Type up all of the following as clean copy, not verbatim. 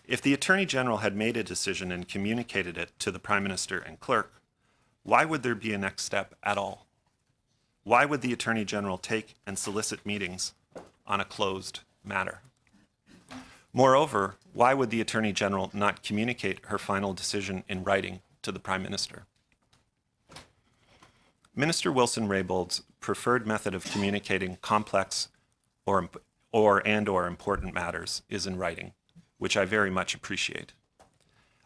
If the Attorney General had made a decision and communicated it to the Prime Minister and Clerk, why would there be a next step at all? Why would the Attorney General take and solicit meetings on a closed matter? Moreover, why would the Attorney General not communicate her final decision in writing to the Prime Minister? Minister Wilson-Raybould's preferred method of communicating complex or important matters is in writing, which I very much appreciate.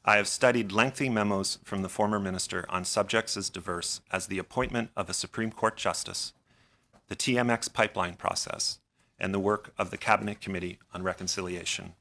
I have studied lengthy memos from the former minister on subjects as diverse as the appointment of a Supreme Court justice, the TMX pipeline process, and the work of the Cabinet Committee on Reconciliation.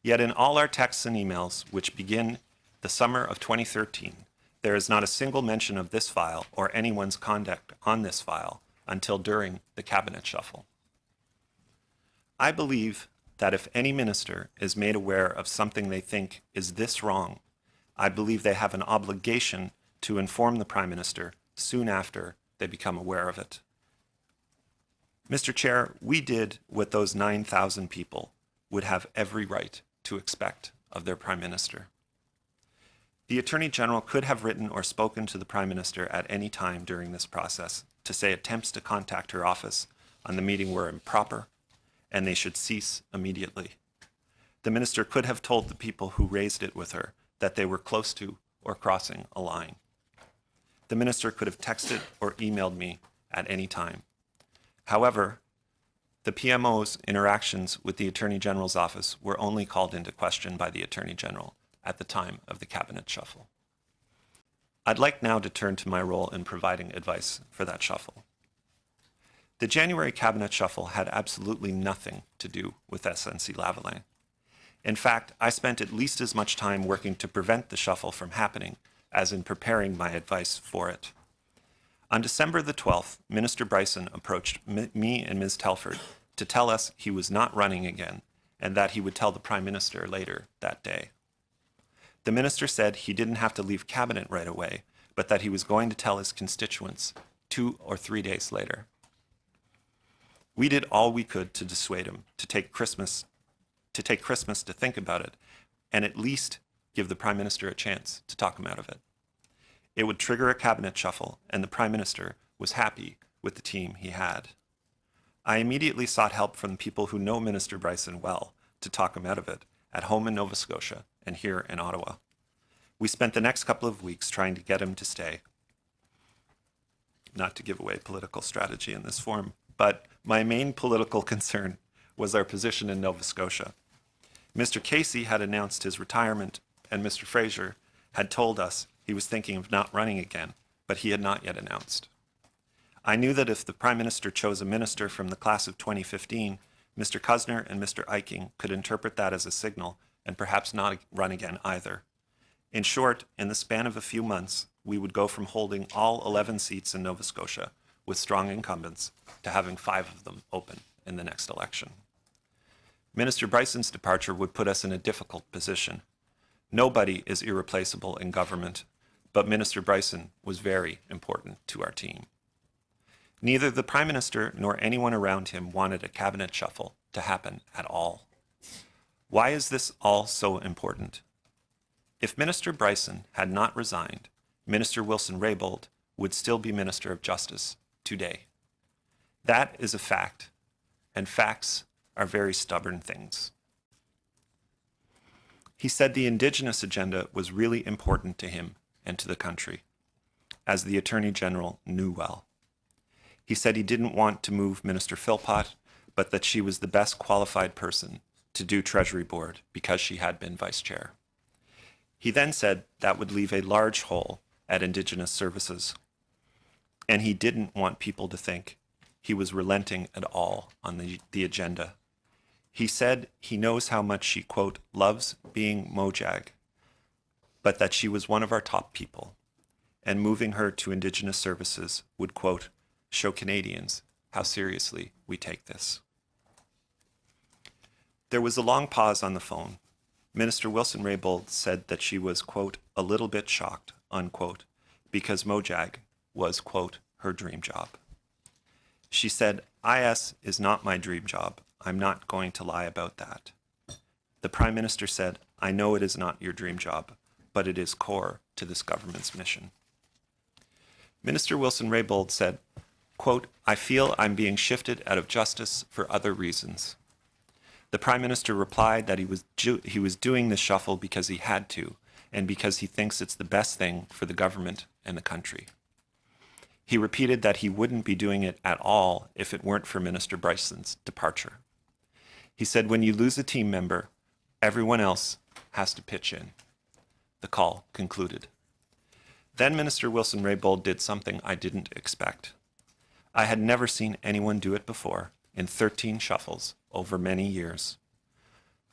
Yet in all our texts and emails, which begin the summer of 2013, there is not a single mention of this file or anyone's conduct on this file until during the Cabinet shuffle. I believe that if any minister is made aware of something they think is this wrong, I believe they have an obligation to inform the Prime Minister soon after they become aware of it. Mr. Chair, we did what those 9,000 people would have every right to expect of their Prime Minister. The Attorney General could have written or spoken to the Prime Minister at any time during this process to say attempts to contact her office on the meeting were improper and they should cease immediately. The Minister could have told the people who raised it with her that they were close to or crossing a line. The Minister could have texted or emailed me at any time. However, the PMO's interactions with the Attorney General's office were only called into question by the Attorney General at the time of the Cabinet shuffle. I'd like now to turn to my role in providing advice for that shuffle. The January Cabinet shuffle had absolutely nothing to do with SNC-Lavalin. In fact, I spent at least as much time working to prevent the shuffle from happening as in preparing my advice for it. On December the 12th, Minister Bryson approached me and Ms. Telford to tell us he was not running again and that he would tell the Prime Minister later that day. The Minister said he didn't have to leave Cabinet right away, but that he was going to tell his constituents 2 or 3 days later. We did all we could to dissuade him to take Christmas to think about it and at least give the Prime Minister a chance to talk him out of it. It would trigger a Cabinet shuffle, and the Prime Minister was happy with the team he had. I immediately sought help from the people who know Minister Bryson well to talk him out of it, at home in Nova Scotia and here in Ottawa. We spent the next couple of weeks trying to get him to stay. Not to give away political strategy in this forum, but my main political concern was our position in Nova Scotia. Mr. Casey had announced his retirement, and Mr. Fraser had told us he was thinking of not running again, but he had not yet announced. I knew that if the Prime Minister chose a minister from the class of 2015, Mr. Cuzner and Mr. Eiking could interpret that as a signal and perhaps not run again either. In short, in the span of a few months, we would go from holding all 11 seats in Nova Scotia with strong incumbents to having 5 of them open in the next election. Minister Bryson's departure would put us in a difficult position. Nobody is irreplaceable in government, but Minister Bryson was very important to our team. Neither the Prime Minister nor anyone around him wanted a Cabinet shuffle to happen at all. Why is this all so important? If Minister Bryson had not resigned, Minister Wilson-Raybould would still be Minister of Justice today. That is a fact, and facts are very stubborn things. He said the Indigenous agenda was really important to him and to the country, as the Attorney General knew well. He said he didn't want to move Minister Philpott, but that she was the best qualified person to do Treasury Board because she had been Vice Chair. He then said that would leave a large hole at Indigenous services, and he didn't want people to think he was relenting at all on the agenda. He said he knows how much she, quote, loves being Mojag, but that she was one of our top people, and moving her to Indigenous services would, quote, show Canadians how seriously we take this. There was a long pause on the phone. Minister Wilson-Raybould said that she was, quote, a little bit shocked, unquote, because Mojag was, quote, her dream job. She said, IS is not my dream job. I'm not going to lie about that. The Prime Minister said, "I know it is not your dream job, but it is core to this government's mission." Minister Wilson-Raybould said, quote, "I feel I'm being shifted out of justice for other reasons." The Prime Minister replied that he was doing this shuffle because he had to, and because he thinks it's the best thing for the government and the country. He repeated that he wouldn't be doing it at all if it weren't for Minister Bryson's departure. He said, "When you lose a team member, everyone else has to pitch in." The call concluded. Then Minister Wilson-Raybould did something I didn't expect. I had never seen anyone do it before in 13 shuffles over many years.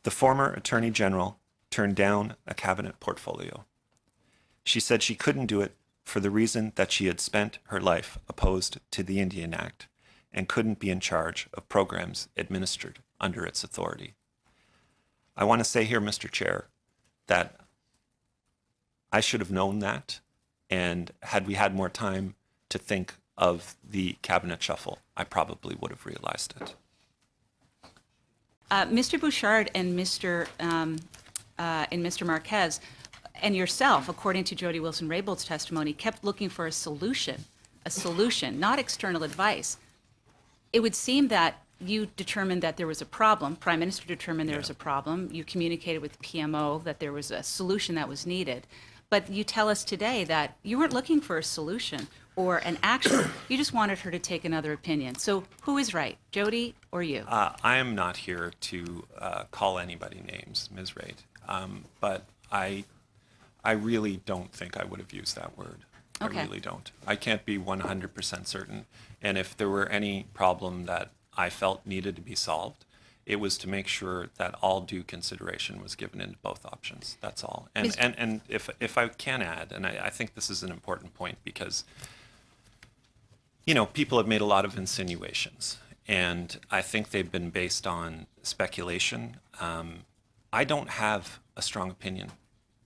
The former Attorney General turned down a cabinet portfolio. She said she couldn't do it for the reason that she had spent her life opposed to the Indian Act and couldn't be in charge of programs administered under its authority. I want to say here, Mr. Chair, that I should have known that, and had we had more time to think of the cabinet shuffle, I probably would have realized it. Mr. Bouchard and Mr. Marquez and yourself, according to Jody Wilson-Raybould's testimony, kept looking for a solution, not external advice. It would seem that you determined that there was a problem. Prime Minister determined there was a problem. You communicated with PMO that there was a solution that was needed. But you tell us today that you weren't looking for a solution or an action. You just wanted her to take another opinion. So who is right, Jody or you? I am not here to call anybody names, Ms. Raid. But I really don't think I would have used that word. Okay. I really don't. I can't be 100% certain. And if there were any problem that I felt needed to be solved, it was to make sure that all due consideration was given in both options. That's all. And if I can add, and I think this is an important point because, you know, people have made a lot of insinuations, and I think they've been based on speculation. I don't have a strong opinion.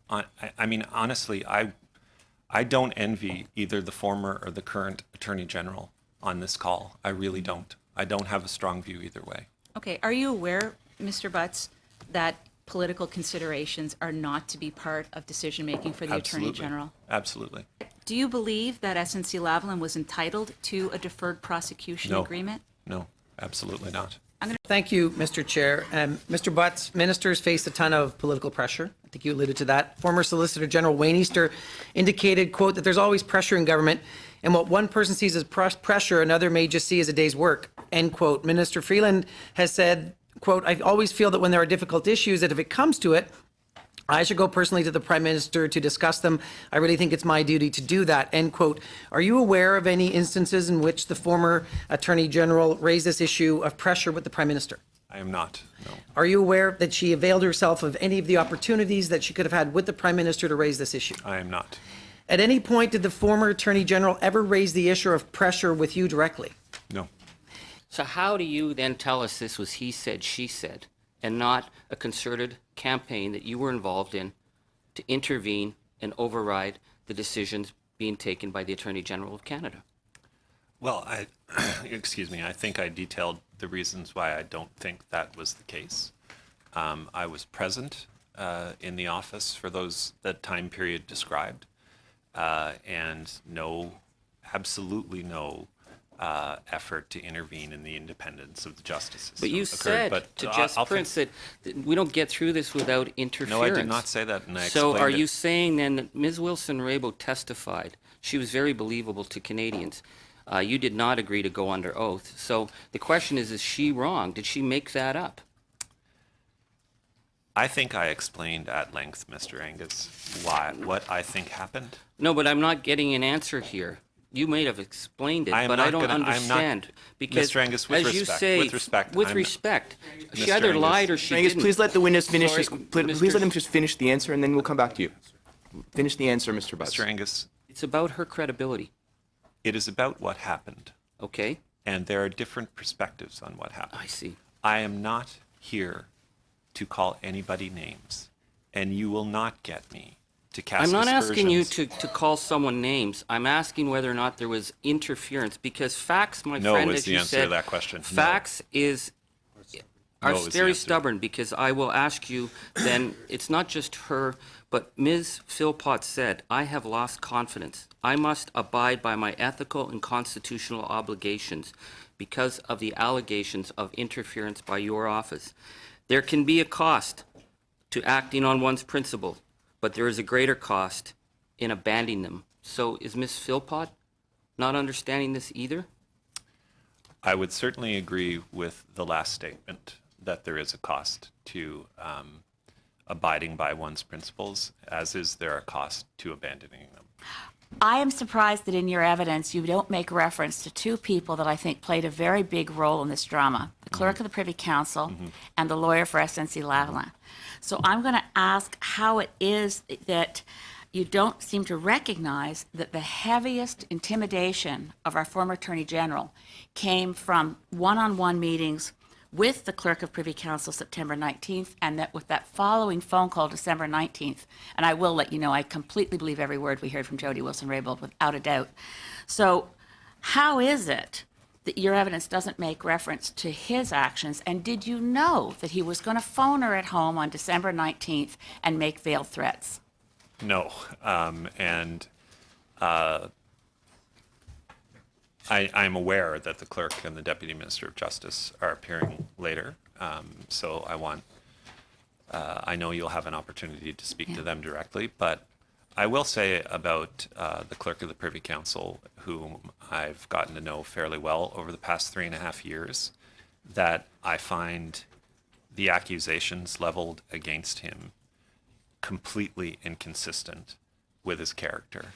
I mean, honestly, I don't envy either the former or the current Attorney General on this call. I really don't. I don't have a strong view either way. Okay. Are you aware, Mr. Butts, that political considerations are not to be part of decision-making for the Attorney General? Absolutely. Do you believe that SNC-Lavalin was entitled to a deferred prosecution agreement? No, absolutely not. Thank you, Mr. Chair. Mr. Butts, ministers face a ton of political pressure. I think you alluded to that. Former Solicitor General Wayne Easter indicated, quote, that there's always pressure in government, and what one person sees as pressure, another may just see as a day's work, end quote. Minister Freeland has said, quote, I always feel that when there are difficult issues, that if it comes to it, I should go personally to the Prime Minister to discuss them. I really think it's my duty to do that, end quote. Are you aware of any instances in which the former Attorney General raised this issue of pressure with the Prime Minister? I am not, no. Are you aware that she availed herself of any of the opportunities that she could have had with the Prime Minister to raise this issue? I am not. At any point, did the former Attorney General ever raise the issue of pressure with you directly? No. So how do you then tell us this was he said, she said, and not a concerted campaign that you were involved in to intervene and override the decisions being taken by the Attorney General of Canada? Well, excuse me, I think I detailed the reasons why I don't think that was the case. I was present in the office for that time period described, and absolutely no effort to intervene in the independence of the justice system. But you said to Jess Prince that we don't get through this without interference. No, I did not say that, and I So are explained you it. saying then that Ms. Wilson-Raybould testified? She was very believable to Canadians. You did not agree to go under oath. So the question is she wrong? Did she make that up? I think I explained at length, Mr. Angus, what I think happened. No, but I'm not getting an answer here. You may have explained it, but I don't understand. Because, Mr. Angus, as you say, with respect, she either Angus. lied or she Angus, didn't. please let the witness finish. Sorry, Please let him just finish the answer, and then we'll come back to you. Finish the answer, Mr. Butts. Mr. Angus, It's about her credibility, it is about what happened, okay? and there are different perspectives on what happened. I see. I am not here to call anybody names, and you will not get me to cast I'm not asking you aspersions. to call someone names. I'm asking whether or not there was interference, because facts, my No friend, is as the you answer said, to that question. No. facts is are No is the very answer. stubborn, because I will ask you, then, it's not just her, but Ms. Philpott said, "I have lost confidence. I must abide by my ethical and constitutional obligations because of the allegations of interference by your office. There can be a cost to acting on one's principles, but there is a greater cost in abandoning them." So is Ms. Philpott not understanding this either? I would certainly agree with the last statement that there is a cost to abiding by one's principles, as is there a cost to abandoning them. I am surprised that in your evidence you don't make reference to two people that I think played a very big role in this drama, the clerk of the Privy Council and the lawyer for SNC-Lavalin. So I'm going to ask how it is that you don't seem to recognize that the heaviest intimidation of our former Attorney General came from one-on-one meetings with the clerk of Privy Council September 19th, and that with that following phone call December 19th, and I will let you know, I completely believe every word we heard from Jody Wilson-Raybould without a doubt. So how is it that your evidence doesn't make reference to his actions, and did you know that he was going to phone her at home on December 19th and make veiled threats? No, I'm aware that the clerk and the deputy minister of justice are appearing later. So I know you'll have an opportunity to speak to them directly. But I will say about the clerk of the Privy Council, whom I've gotten to know fairly well over the past 3.5 years, that I find the accusations leveled against him completely inconsistent with his character.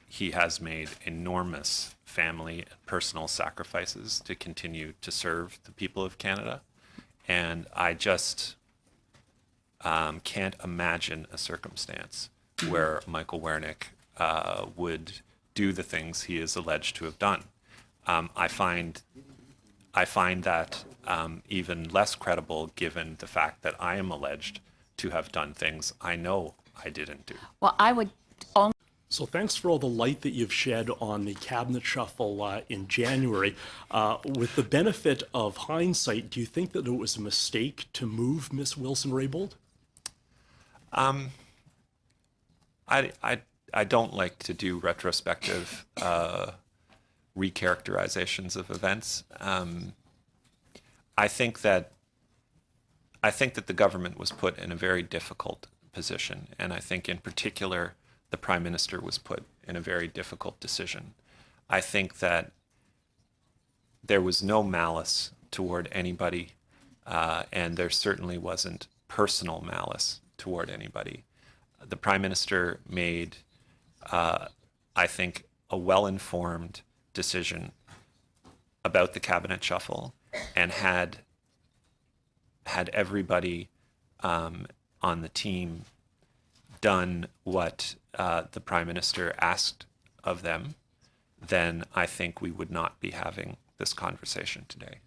He has made enormous family and personal sacrifices to continue to serve the people of Canada. And I just can't imagine a circumstance where Michael Wernick would do the things he is alleged to have done. I find that even less credible given the fact that I am alleged to have done things I know I didn't do. Well, I would only So thanks for all the light that you've shed on the cabinet shuffle in January. With the benefit of hindsight, do you think that it was a mistake to move Ms. Wilson-Raybould? I don't like to do retrospective recharacterizations of events. I think that the government was put in a very difficult position, and I think in particular the Prime Minister was put in a very difficult decision. I think that there was no malice toward anybody, and there certainly wasn't personal malice toward anybody. The Prime Minister made, I think, a well-informed decision about the cabinet shuffle, and had everybody on the team done what the Prime Minister asked of them, then I think we would not be having this conversation today.